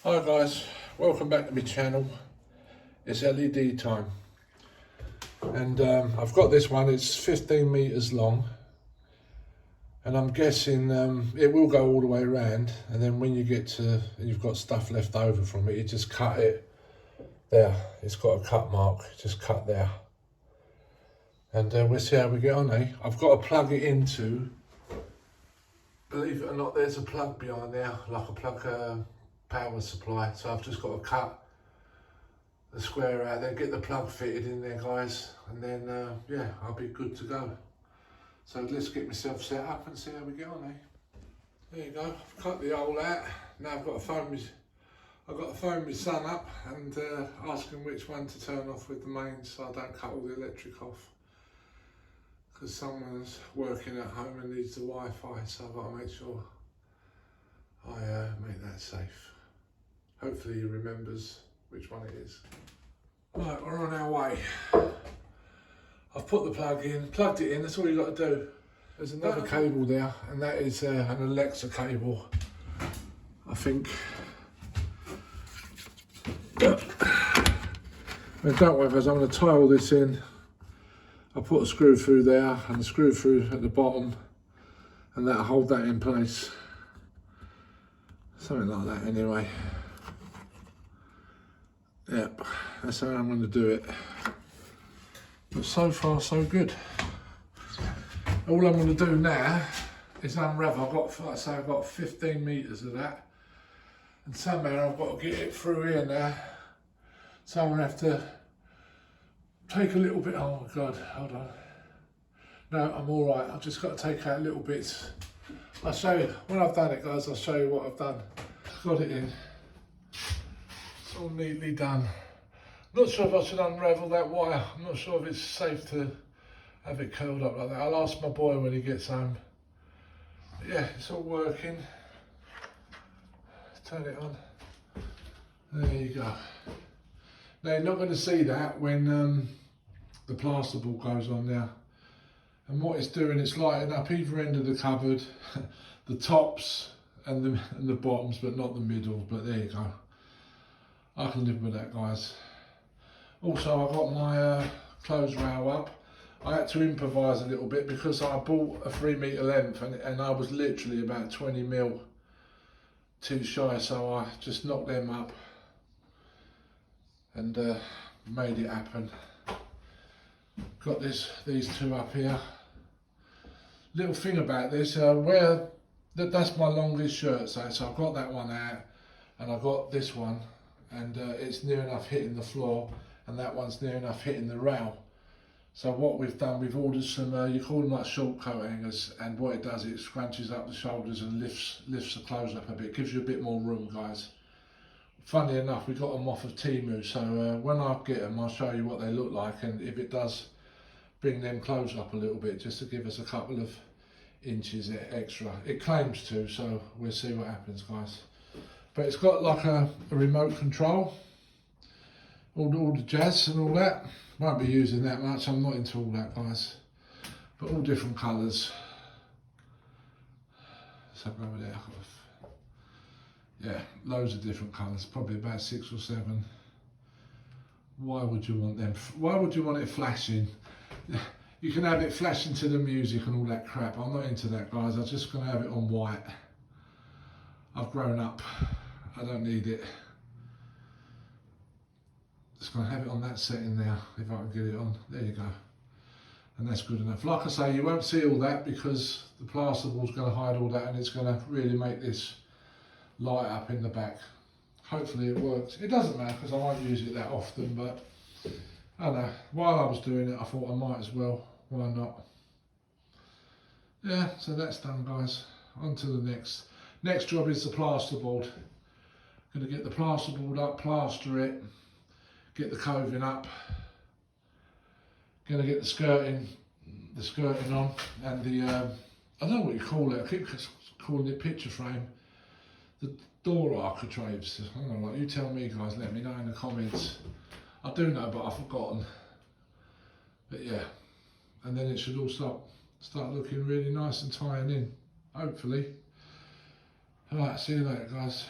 Hi guys, welcome back to my channel. It's LED time, and I've got this one. It's 15 meters long, and I'm guessing it will go all the way around, and then when you get to, you've got stuff left over from it, you just cut it there. It's got a cut mark, just cut there, and we'll see how we get on. I've got to plug it into, believe it or not, there's a plug behind there, like a plug power supply, so I've just got to cut the square out there, get the plug fitted in there guys, and then yeah, I'll be good to go. So let's get myself set up and see how we get on. There you go, I've cut the hole out. Now I've got to phone my son up and ask him which one to turn off with the mains, so I don't cut all the electric off, because someone's working at home and needs the Wi-Fi, so I've got to make sure I make that safe. Hopefully he remembers which one it is. Right, we're on our way. I've put the plug in, plugged it in, that's all you got to do. There's another cable there, and that is an Alexa cable, I think. Now don't worry, guys, I'm going to tie all this in. I put a screw through there and a screw through at the bottom, and that'll hold that in place. Something like that anyway. Yep, that's how I'm going to do it. But so far so good. All I'm going to do now is unravel. I've got 15 meters of that, and somehow I've got to get it through here now. So I'm going to have to take a little bit. Oh my god, hold on. No, I'm all right. I've just got to take out little bits. I'll show you when I've done it, guys. I'll show you what I've done. Got it in. It's all neatly done. Not sure if I should unravel that wire. I'm not sure if it's safe to have it curled up like that. I'll ask my boy when he gets home. But yeah, it's all working. Turn it on. There you go. Now you're not going to see that when the plasterboard goes on now. And what it's doing, it's lighting up either end of the cupboard, the tops and the bottoms, but not the middle. But there you go. I can live with that, guys. Also, I got my clothes rail up. I had to improvise a little bit because I bought a 3 metre length and I was literally about 20 mil too shy, so I just knocked them up and made it happen. Got these two up here. Little thing about this, that's my longest shirt, so I've got that one out, and I've got this one, and it's near enough hitting the floor, and that one's near enough hitting the rail. So what we've done, we've ordered some, you call them like short coat hangers, and what it does, it scrunches up the shoulders and lifts the clothes up a bit, gives you a bit more room, guys. Funny enough, we got them off of Temu, so when I get them, I'll show you what they look like, and if it does bring them clothes up a little bit, just to give us a couple of inches extra. It claims to, so we'll see what happens, guys. But it's got like a remote control, all the jazz and all that. Won't be using that much, I'm not into all that, guys. But all different colours. So go over there. Yeah, loads of different colours, probably about 6 or 7. Why would you want them? Why would you want it flashing? You can have it flashing to the music and all that crap. I'm not into that, guys. I'm just going to have it on white. I've grown up. I don't need it. Just going to have it on that setting now, if I can get it on. There you go. And that's good enough. Like I say, you won't see all that because the plasterboard's going to hide all that, and it's going to really make this light up in the back. Hopefully it works. It doesn't matter because I won't use it that often, but I don't know, while I was doing it I thought I might as well, why not? Yeah, so that's done, guys. On to the next job is the plasterboard. Going to get the plasterboard up, plaster it, get the coving up, going to get the skirting on, and the I don't know what you call it, I keep calling it picture frame, the door architraves. I don't know what, you tell me, guys, let me know in the comments. I do know, but I've forgotten. But yeah, and then it should all start looking really nice and tying in, hopefully. Alright, see you later, guys.